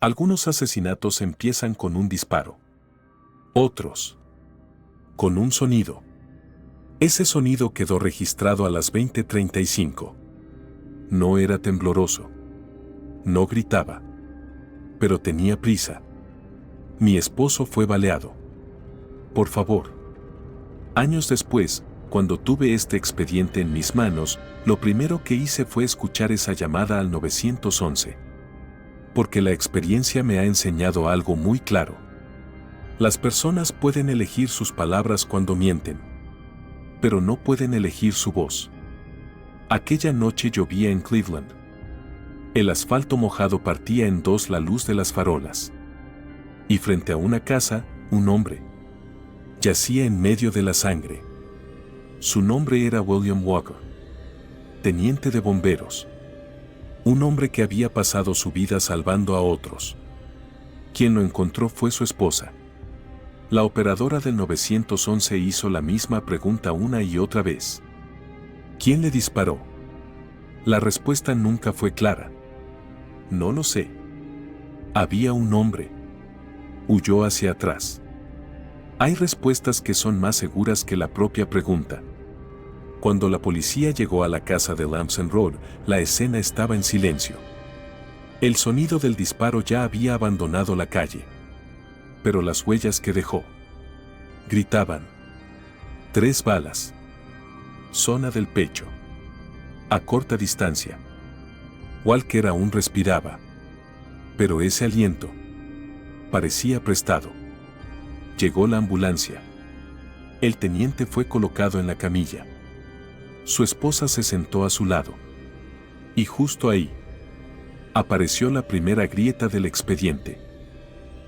Algunos asesinatos empiezan con un disparo. Otros, con un sonido. Ese sonido quedó registrado a las 20:35. No era tembloroso. No gritaba. Pero tenía prisa. Mi esposo fue baleado. Por favor. Años después, cuando tuve este expediente en mis manos, lo primero que hice fue escuchar esa llamada al 911. Porque la experiencia me ha enseñado algo muy claro. Las personas pueden elegir sus palabras cuando mienten, pero no pueden elegir su voz. Aquella noche llovía en Cleveland. El asfalto mojado partía en dos la luz de las farolas. Y frente a una casa, un hombre yacía en medio de la sangre. Su nombre era William Walker, teniente de bomberos. Un hombre que había pasado su vida salvando a otros. Quien lo encontró fue su esposa. La operadora del 911 hizo la misma pregunta una y otra vez. ¿Quién le disparó? La respuesta nunca fue clara. No lo sé. Había un hombre. Huyó hacia atrás. Hay respuestas que son más seguras que la propia pregunta. Cuando la policía llegó a la casa de Lamson Road, la escena estaba en silencio. El sonido del disparo ya había abandonado la calle. Pero las huellas que dejó gritaban. 3 balas. Zona del pecho. A corta distancia. Walker aún respiraba. Pero ese aliento parecía prestado. Llegó la ambulancia. El teniente fue colocado en la camilla. Su esposa se sentó a su lado. Y justo ahí apareció la primera grieta del expediente.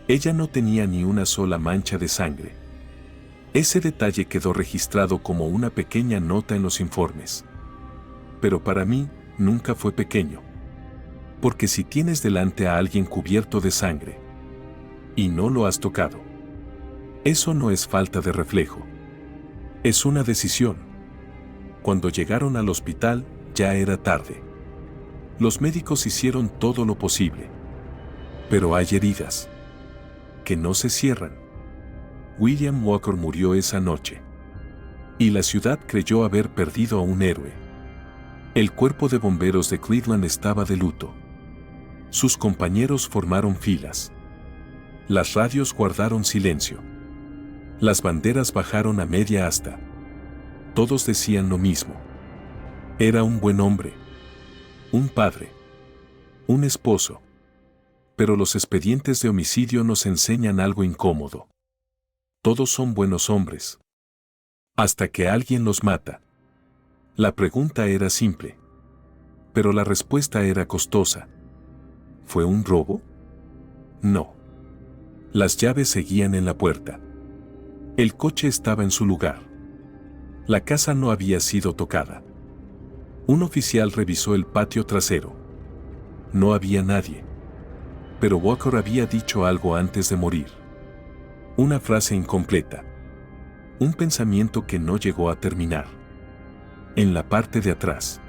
Ella no tenía ni una sola mancha de sangre. Ese detalle quedó registrado como una pequeña nota en los informes. Pero para mí, nunca fue pequeño. Porque si tienes delante a alguien cubierto de sangre y no lo has tocado, eso no es falta de reflejo. Es una decisión. Cuando llegaron al hospital, ya era tarde. Los médicos hicieron todo lo posible. Pero hay heridas que no se cierran. William Walker murió esa noche. Y la ciudad creyó haber perdido a un héroe. El cuerpo de bomberos de Cleveland estaba de luto. Sus compañeros formaron filas. Las radios guardaron silencio. Las banderas bajaron a media asta. Todos decían lo mismo. Era un buen hombre. Un padre. Un esposo. Pero los expedientes de homicidio nos enseñan algo incómodo. Todos son buenos hombres. Hasta que alguien los mata. La pregunta era simple. Pero la respuesta era costosa. ¿Fue un robo? No. Las llaves seguían en la puerta. El coche estaba en su lugar. La casa no había sido tocada. Un oficial revisó el patio trasero. No había nadie. Pero Walker había dicho algo antes de morir. Una frase incompleta. Un pensamiento que no llegó a terminar. En la parte de atrás.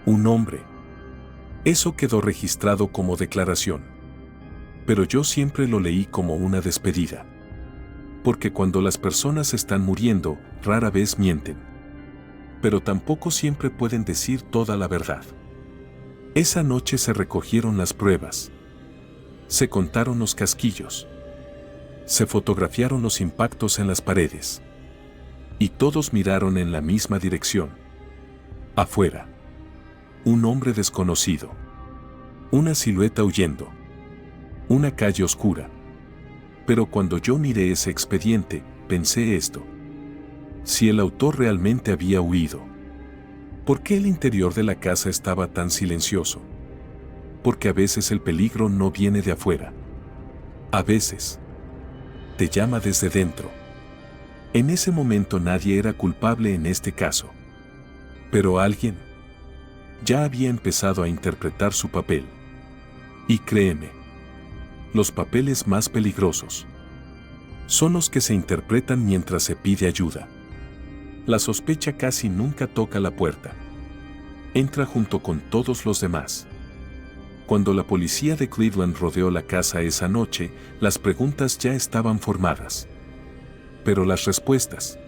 Un hombre. Eso quedó registrado como declaración. Pero yo siempre lo leí como una despedida. Porque cuando las personas están muriendo, rara vez mienten. Pero tampoco siempre pueden decir toda la verdad. Esa noche se recogieron las pruebas. Se contaron los casquillos. Se fotografiaron los impactos en las paredes. Y todos miraron en la misma dirección. Afuera. Un hombre desconocido. Una silueta huyendo. Una calle oscura. Pero cuando yo miré ese expediente, pensé esto. Si el autor realmente había huido, ¿por qué el interior de la casa estaba tan silencioso? Porque a veces el peligro no viene de afuera. A veces te llama desde dentro. En ese momento nadie era culpable en este caso. Pero alguien ya había empezado a interpretar su papel. Y créeme, los papeles más peligrosos son los que se interpretan mientras se pide ayuda. La sospecha casi nunca toca la puerta. Entra junto con todos los demás. Cuando la policía de Cleveland rodeó la casa esa noche, las preguntas ya estaban formadas. Pero las respuestas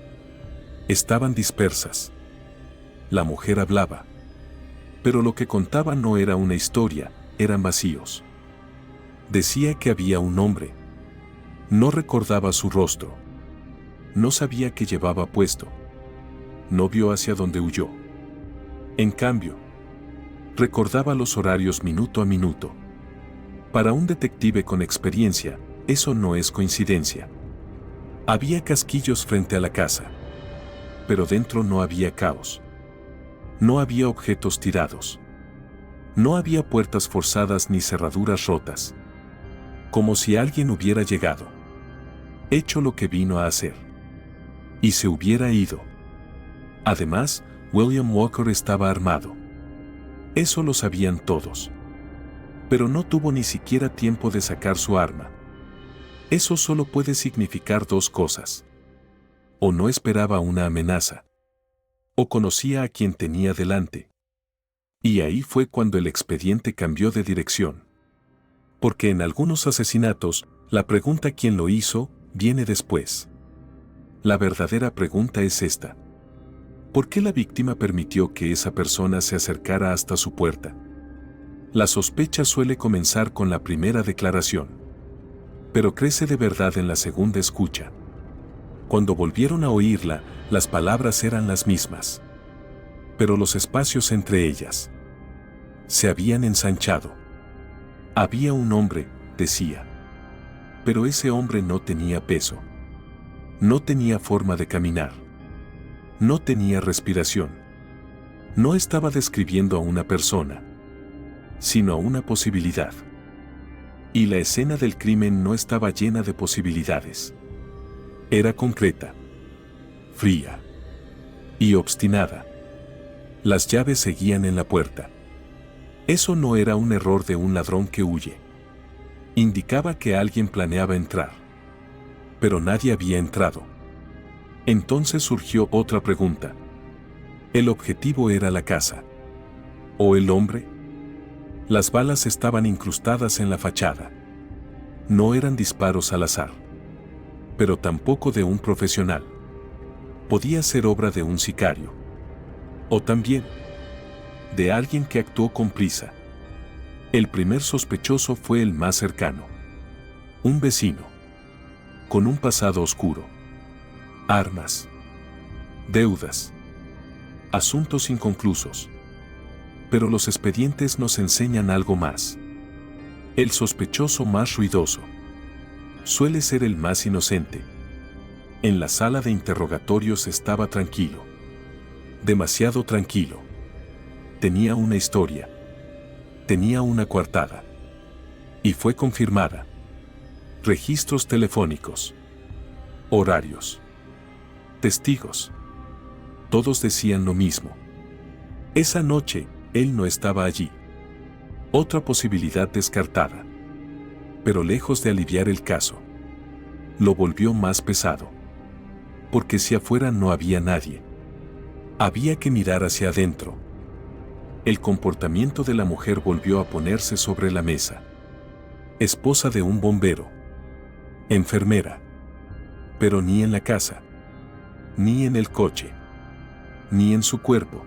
estaban dispersas. La mujer hablaba. Pero lo que contaba no era una historia, eran vacíos. Decía que había un hombre. No recordaba su rostro. No sabía qué llevaba puesto. No vio hacia dónde huyó. En cambio, recordaba los horarios minuto a minuto. Para un detective con experiencia, eso no es coincidencia. Había casquillos frente a la casa. Pero dentro no había caos. No había objetos tirados. No había puertas forzadas ni cerraduras rotas. Como si alguien hubiera llegado, hecho lo que vino a hacer, y se hubiera ido. Además, William Walker estaba armado. Eso lo sabían todos. Pero no tuvo ni siquiera tiempo de sacar su arma. Eso solo puede significar dos cosas. O no esperaba una amenaza, o conocía a quien tenía delante. Y ahí fue cuando el expediente cambió de dirección. Porque en algunos asesinatos, la pregunta ¿quién lo hizo? Viene después. La verdadera pregunta es esta. ¿Por qué la víctima permitió que esa persona se acercara hasta su puerta? La sospecha suele comenzar con la primera declaración, pero crece de verdad en la segunda escucha. Cuando volvieron a oírla, las palabras eran las mismas. Pero los espacios entre ellas se habían ensanchado. Había un hombre, decía. Pero ese hombre no tenía peso. No tenía forma de caminar. No tenía respiración. No estaba describiendo a una persona, sino a una posibilidad. Y la escena del crimen no estaba llena de posibilidades. Era concreta, fría y obstinada. Las llaves seguían en la puerta. Eso no era un error de un ladrón que huye. Indicaba que alguien planeaba entrar. Pero nadie había entrado. Entonces surgió otra pregunta. ¿El objetivo era la casa? ¿O el hombre? Las balas estaban incrustadas en la fachada. No eran disparos al azar. Pero tampoco de un profesional. Podía ser obra de un sicario. O también de alguien que actuó con prisa. El primer sospechoso fue el más cercano. Un vecino. Con un pasado oscuro. Armas. Deudas. Asuntos inconclusos. Pero los expedientes nos enseñan algo más. El sospechoso más ruidoso suele ser el más inocente. En la sala de interrogatorios estaba tranquilo. Demasiado tranquilo. Tenía una historia. Tenía una coartada. Y fue confirmada. Registros telefónicos. Horarios. Testigos. Todos decían lo mismo. Esa noche, él no estaba allí. Otra posibilidad descartada. Pero lejos de aliviar el caso, lo volvió más pesado. Porque si afuera no había nadie, había que mirar hacia adentro. El comportamiento de la mujer volvió a ponerse sobre la mesa. Esposa de un bombero. Enfermera. Pero ni en la casa, ni en el coche, ni en su cuerpo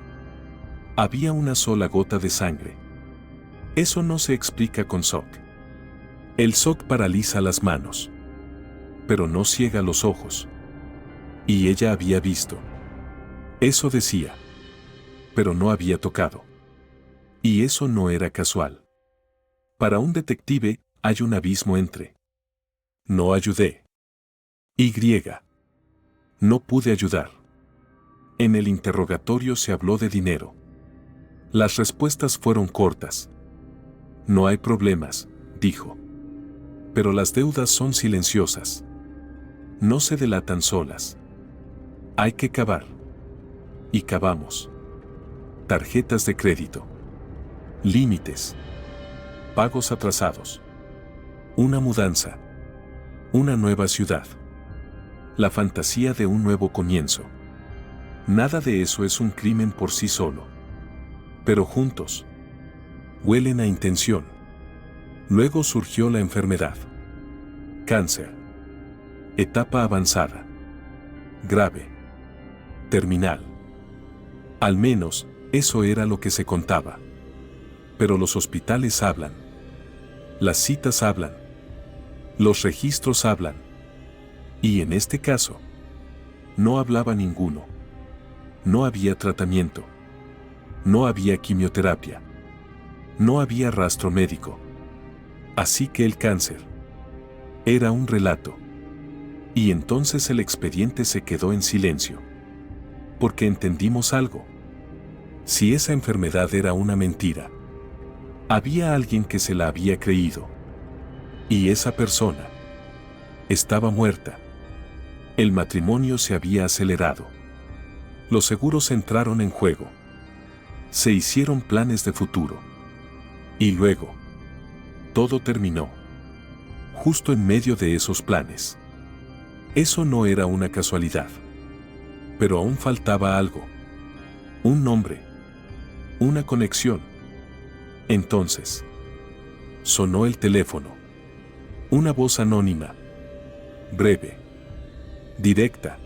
había una sola gota de sangre. Eso no se explica con shock. El shock paraliza las manos, pero no ciega los ojos. Y ella había visto. Eso decía. Pero no había tocado. Y eso no era casual. Para un detective, hay un abismo entre no ayudé y no pude ayudar. En el interrogatorio se habló de dinero. Las respuestas fueron cortas. No hay problemas, dijo. Pero las deudas son silenciosas. No se delatan solas. Hay que cavar. Y cavamos. Tarjetas de crédito. Límites. Pagos atrasados. Una mudanza. Una nueva ciudad. La fantasía de un nuevo comienzo. Nada de eso es un crimen por sí solo. Pero juntos. Huelen a intención. Luego surgió la enfermedad. Cáncer. Etapa avanzada. Grave. Terminal. Al menos, eso era lo que se contaba. Pero los hospitales hablan. Las citas hablan. Los registros hablan. Y en este caso, no hablaba ninguno. No había tratamiento. No había quimioterapia. No había rastro médico. Así que el cáncer era un relato. Y entonces el expediente se quedó en silencio. Porque entendimos algo. Si esa enfermedad era una mentira, había alguien que se la había creído. Y esa persona estaba muerta. El matrimonio se había acelerado. Los seguros entraron en juego. Se hicieron planes de futuro. Y luego, todo terminó. Justo en medio de esos planes. Eso no era una casualidad. Pero aún faltaba algo. Un nombre. Una conexión. Entonces, sonó el teléfono. Una voz anónima. Breve. Directa.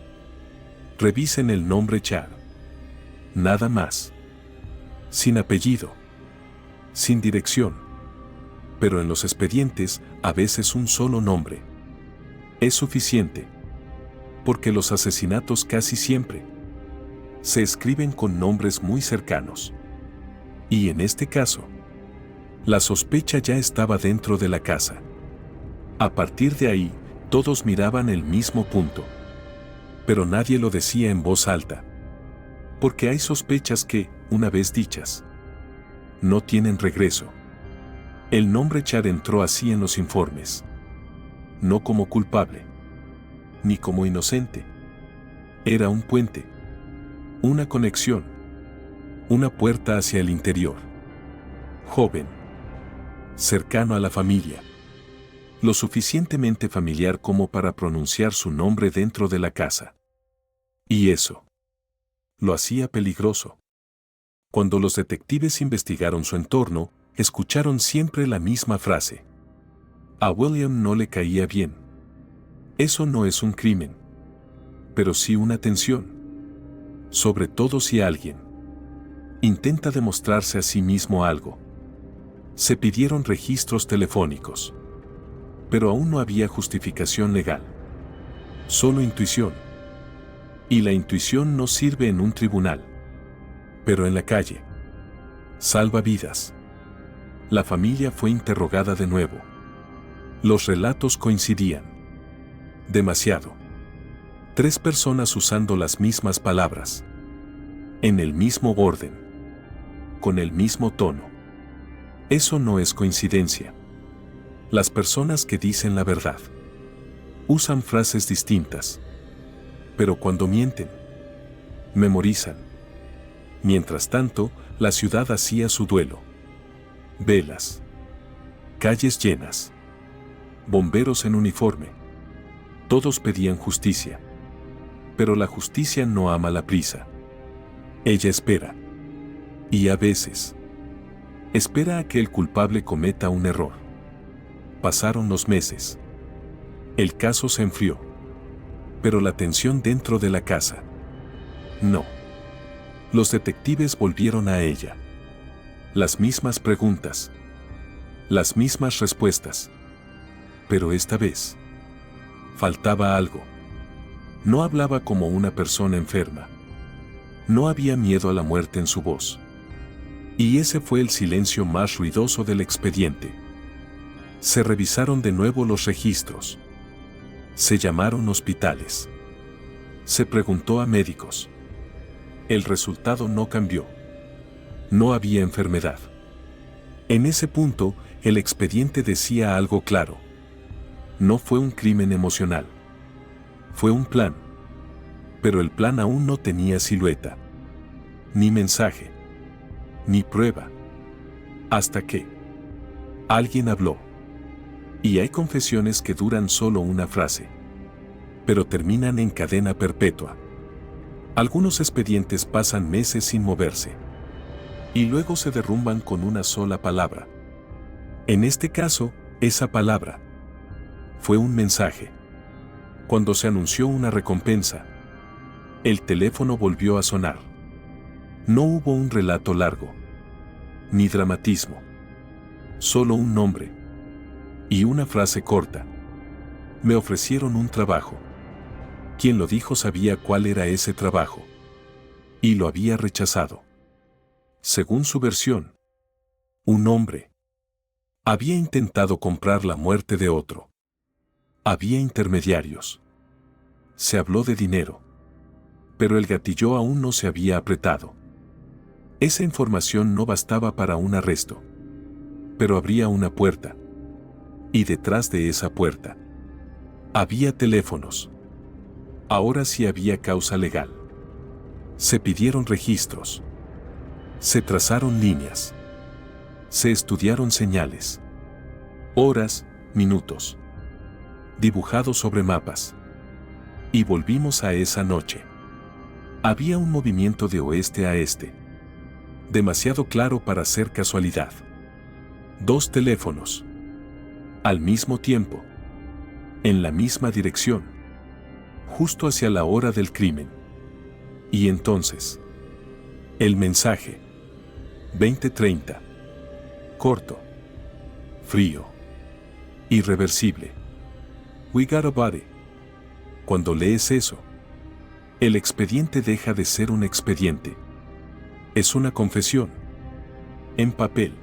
Revisen el nombre Char. Nada más. Sin apellido. Sin dirección. Pero en los expedientes, a veces un solo nombre es suficiente. Porque los asesinatos casi siempre se escriben con nombres muy cercanos. Y en este caso, la sospecha ya estaba dentro de la casa. A partir de ahí, todos miraban el mismo punto. Pero nadie lo decía en voz alta. Porque hay sospechas que, una vez dichas, no tienen regreso. El nombre Char entró así en los informes. No como culpable, ni como inocente. Era un puente, una conexión, una puerta hacia el interior. Joven, cercano a la familia. Lo suficientemente familiar como para pronunciar su nombre dentro de la casa. Y eso lo hacía peligroso. Cuando los detectives investigaron su entorno, escucharon siempre la misma frase. A William no le caía bien. Eso no es un crimen. Pero sí una tensión. Sobre todo si alguien intenta demostrarse a sí mismo algo. Se pidieron registros telefónicos. Pero aún no había justificación legal. Solo intuición. Y la intuición no sirve en un tribunal. Pero en la calle. Salva vidas. La familia fue interrogada de nuevo. Los relatos coincidían. Demasiado. 3 personas usando las mismas palabras. En el mismo orden. Con el mismo tono. Eso no es coincidencia. Las personas que dicen la verdad usan frases distintas. Pero cuando mienten, memorizan. Mientras tanto, la ciudad hacía su duelo. Velas. Calles llenas. Bomberos en uniforme. Todos pedían justicia. Pero la justicia no ama la prisa. Ella espera. Y a veces, espera a que el culpable cometa un error. Pasaron los meses. El caso se enfrió. Pero la tensión dentro de la casa. No. Los detectives volvieron a ella. Las mismas preguntas. Las mismas respuestas. Pero esta vez, faltaba algo. No hablaba como una persona enferma. No había miedo a la muerte en su voz. Y ese fue el silencio más ruidoso del expediente. Se revisaron de nuevo los registros. Se llamaron hospitales. Se preguntó a médicos. El resultado no cambió. No había enfermedad. En ese punto, el expediente decía algo claro. No fue un crimen emocional. Fue un plan. Pero el plan aún no tenía silueta. Ni mensaje. Ni prueba. Hasta que alguien habló. Y hay confesiones que duran solo una frase. Pero terminan en cadena perpetua. Algunos expedientes pasan meses sin moverse. Y luego se derrumban con una sola palabra. En este caso, esa palabra fue un mensaje. Cuando se anunció una recompensa, el teléfono volvió a sonar. No hubo un relato largo, ni dramatismo. Solo un nombre y una frase corta. Me ofrecieron un trabajo. Quien lo dijo sabía cuál era ese trabajo. Y lo había rechazado. Según su versión, un hombre había intentado comprar la muerte de otro. Había intermediarios. Se habló de dinero. Pero el gatillo aún no se había apretado. Esa información no bastaba para un arresto. Pero abría una puerta. Y detrás de esa puerta había teléfonos. Ahora sí había causa legal. Se pidieron registros. Se trazaron líneas. Se estudiaron señales. Horas, minutos. Dibujados sobre mapas. Y volvimos a esa noche. Había un movimiento de oeste a este. Demasiado claro para ser casualidad. 2 teléfonos. Al mismo tiempo. En la misma dirección. Justo hacia la hora del crimen. Y entonces. El mensaje. 20:30. Corto. Frío. Irreversible. We got a body. Cuando lees eso, el expediente deja de ser un expediente. Es una confesión. En papel.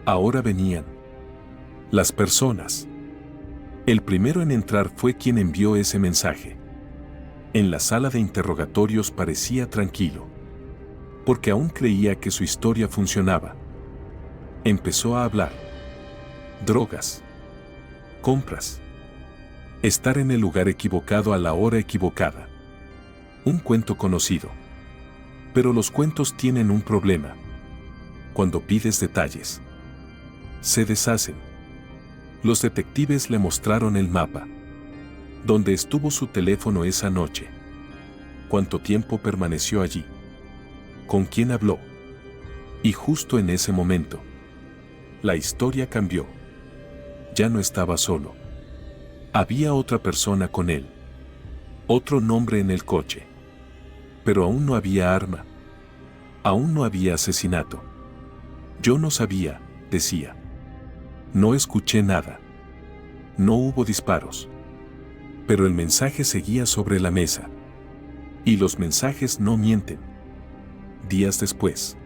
Ahora venían las personas. El primero en entrar fue quien envió ese mensaje. En la sala de interrogatorios parecía tranquilo, porque aún creía que su historia funcionaba. Empezó a hablar. Drogas. Compras. Estar en el lugar equivocado a la hora equivocada. Un cuento conocido. Pero los cuentos tienen un problema. Cuando pides detalles, se deshacen. Los detectives le mostraron el mapa. Donde estuvo su teléfono esa noche. Cuánto tiempo permaneció allí. Con quién habló. Y justo en ese momento, la historia cambió. Ya no estaba solo. Había otra persona con él. Otro nombre en el coche. Pero aún no había arma. Aún no había asesinato. Yo no sabía, decía. No escuché nada. No hubo disparos. Pero el mensaje seguía sobre la mesa. Y los mensajes no mienten. Días después,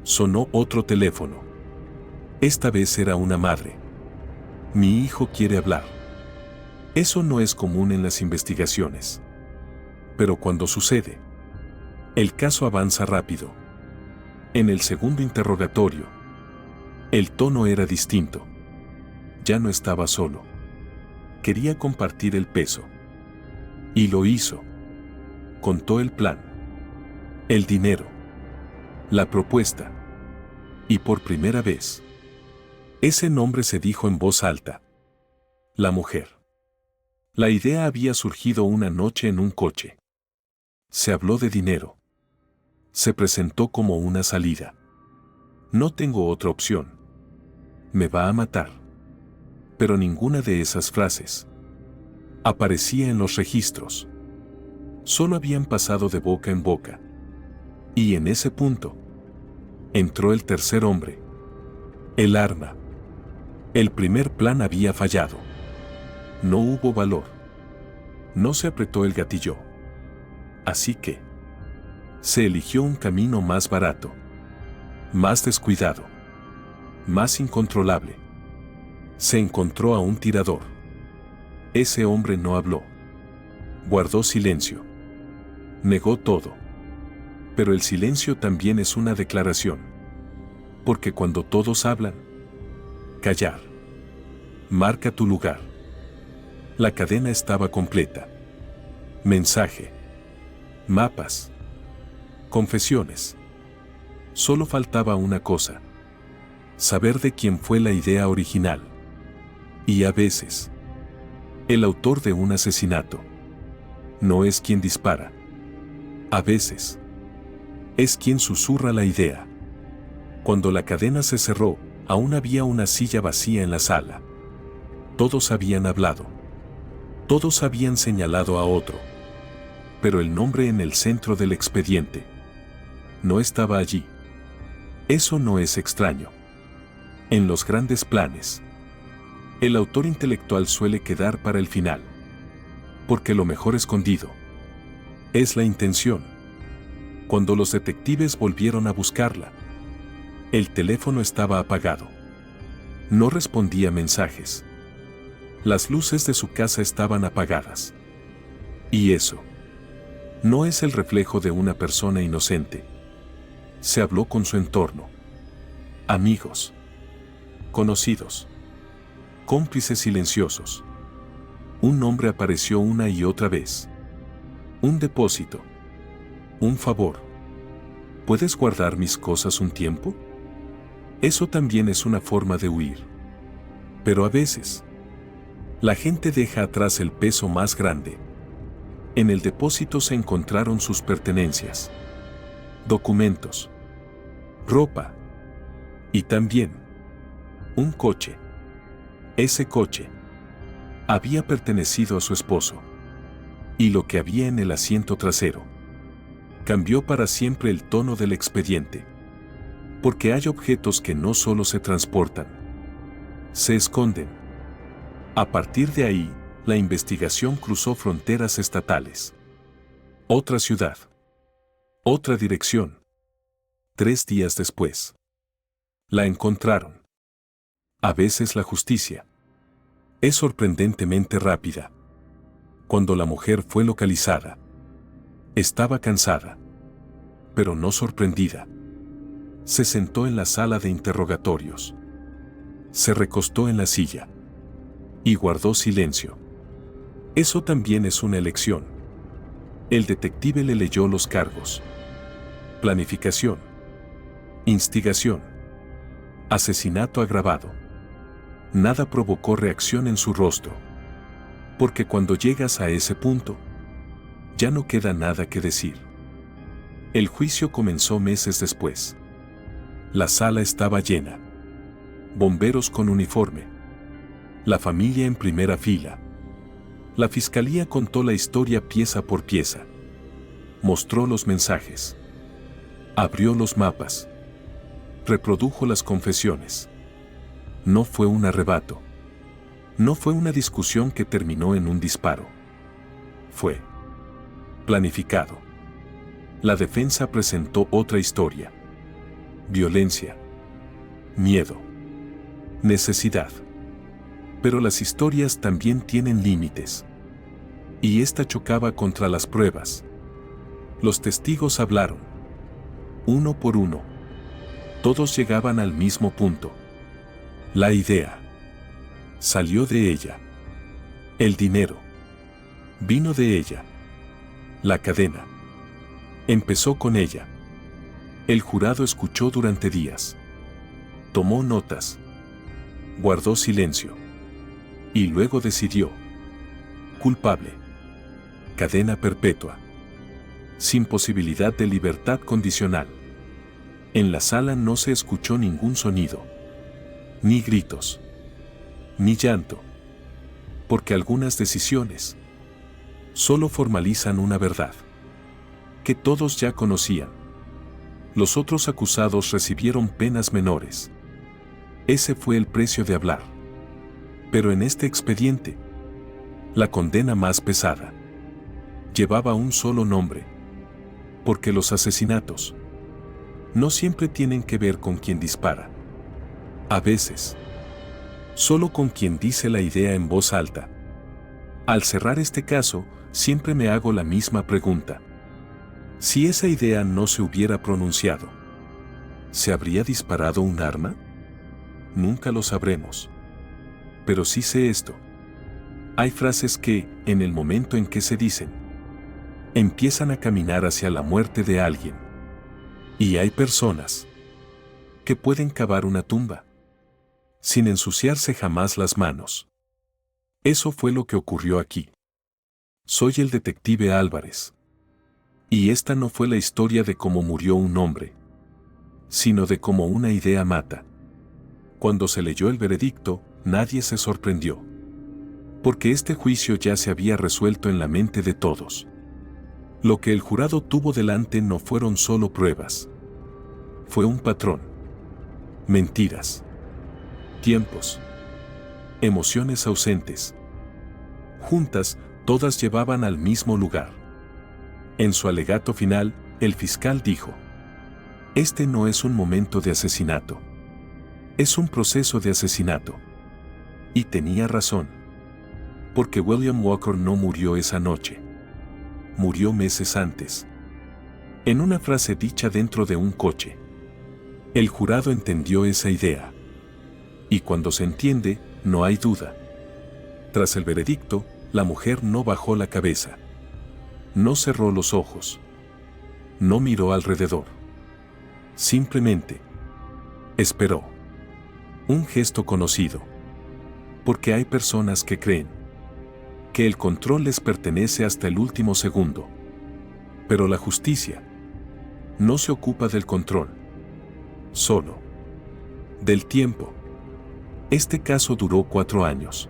sonó otro teléfono. Esta vez era una madre. Mi hijo quiere hablar. Eso no es común en las investigaciones. Pero cuando sucede, el caso avanza rápido. En el segundo interrogatorio, el tono era distinto. Ya no estaba solo. Quería compartir el peso. Y lo hizo. Contó el plan. El dinero. La propuesta. Y por primera vez, ese nombre se dijo en voz alta. La mujer. La idea había surgido una noche en un coche. Se habló de dinero. Se presentó como una salida. No tengo otra opción. Me va a matar. Pero ninguna de esas frases aparecía en los registros. Solo habían pasado de boca en boca. Y en ese punto, entró el tercer hombre. El arma. El primer plan había fallado. No hubo valor. No se apretó el gatillo. Así que se eligió un camino más barato, más descuidado, más incontrolable. Se encontró a un tirador. Ese hombre no habló. Guardó silencio. Negó todo. Pero el silencio también es una declaración. Porque cuando todos hablan, callar marca tu lugar. La cadena estaba completa. Mensaje. Mapas. Confesiones. Solo faltaba una cosa. Saber de quién fue la idea original. Y a veces, el autor de un asesinato no es quien dispara. A veces, es quien susurra la idea. Cuando la cadena se cerró, Aún había una silla vacía en la sala. Todos habían hablado. Todos habían señalado a otro. Pero el nombre en el centro del expediente no estaba allí. Eso no es extraño. En los grandes planes, el autor intelectual suele quedar para el final. Porque lo mejor escondido es la intención. Cuando los detectives volvieron a buscarla, el teléfono estaba apagado. No respondía mensajes. Las luces de su casa estaban apagadas. Y eso no es el reflejo de una persona inocente. Se habló con su entorno. Amigos, conocidos, cómplices silenciosos. Un nombre apareció una y otra vez. Un depósito. Un favor. ¿Puedes guardar mis cosas un tiempo? Eso también es una forma de huir. Pero a veces, la gente deja atrás el peso más grande. En el depósito se encontraron sus pertenencias, documentos, ropa y también un coche. Ese coche había pertenecido a su esposo. Y lo que había en el asiento trasero cambió para siempre el tono del expediente. Porque hay objetos que no solo se transportan, se esconden. A partir de ahí, la investigación cruzó fronteras estatales. Otra ciudad. Otra dirección. 3 días después, la encontraron. A veces la justicia es sorprendentemente rápida. Cuando la mujer fue localizada, estaba cansada, pero no sorprendida. Se sentó en la sala de interrogatorios. Se recostó en la silla y guardó silencio. Eso también es una elección. El detective le leyó los cargos: planificación, instigación, asesinato agravado. Nada provocó reacción en su rostro. Porque cuando llegas a ese punto, ya no queda nada que decir. El juicio comenzó meses después. La sala estaba llena. Bomberos con uniforme. La familia en primera fila. La fiscalía contó la historia pieza por pieza. Mostró los mensajes. Abrió los mapas. Reprodujo las confesiones. No fue un arrebato. No fue una discusión que terminó en un disparo. Fue planificado. La defensa presentó otra historia. Violencia. Miedo. Necesidad. Pero las historias también tienen límites. Y esta chocaba contra las pruebas. Los testigos hablaron. Uno por uno. Todos llegaban al mismo punto. La idea salió de ella. El dinero vino de ella. La cadena empezó con ella. El jurado escuchó durante días. Tomó notas. Guardó silencio. Y luego decidió. Culpable. Cadena perpetua. Sin posibilidad de libertad condicional. En la sala no se escuchó ningún sonido. Ni gritos. Ni llanto. Porque algunas decisiones solo formalizan una verdad que todos ya conocían. Los otros acusados recibieron penas menores. Ese fue el precio de hablar. Pero en este expediente, la condena más pesada llevaba un solo nombre. Porque los asesinatos no siempre tienen que ver con quien dispara. A veces, solo con quien dice la idea en voz alta. Al cerrar este caso, siempre me hago la misma pregunta. Si esa idea no se hubiera pronunciado, ¿se habría disparado un arma? Nunca lo sabremos. Pero sí sé esto. Hay frases que, en el momento en que se dicen, empiezan a caminar hacia la muerte de alguien. Y hay personas que pueden cavar una tumba sin ensuciarse jamás las manos. Eso fue lo que ocurrió aquí. Soy el detective Álvarez. Y esta no fue la historia de cómo murió un hombre, sino de cómo una idea mata Cuando se leyó el veredicto, nadie se sorprendió. Porque este juicio ya se había resuelto en la mente de todos. Lo que el jurado tuvo delante no fueron solo pruebas. Fue un patrón. Mentiras. Tiempos. Emociones ausentes. Juntas, todas llevaban al mismo lugar. En su alegato final, el fiscal dijo: este no es un momento de asesinato. Es un proceso de asesinato. Y tenía razón. Porque William Walker no murió esa noche. Murió meses antes. En una frase dicha dentro de un coche. El jurado entendió esa idea. Y cuando se entiende, no hay duda. Tras el veredicto, la mujer no bajó la cabeza. No cerró los ojos. No miró alrededor. Simplemente esperó. Un gesto conocido. Porque hay personas que creen que el control les pertenece hasta el último segundo. Pero la justicia no se ocupa del control, solo del tiempo. Este caso duró 4 años.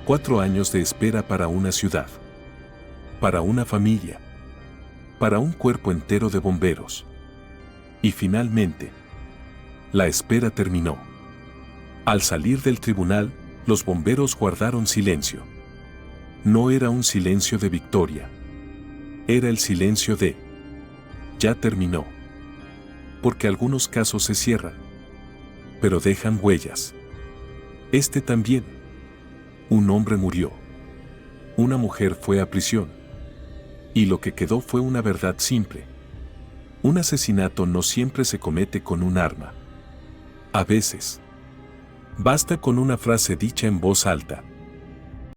4 años de espera para una ciudad, para una familia, para un cuerpo entero de bomberos. Y finalmente, la espera terminó. Al salir del tribunal, los bomberos guardaron silencio. No era un silencio de victoria. Era el silencio de: ya terminó. Porque algunos casos se cierran, pero dejan huellas. Este también. Un hombre murió. Una mujer fue a prisión. Y lo que quedó fue una verdad simple. Un asesinato no siempre se comete con un arma. A veces, basta con una frase dicha en voz alta.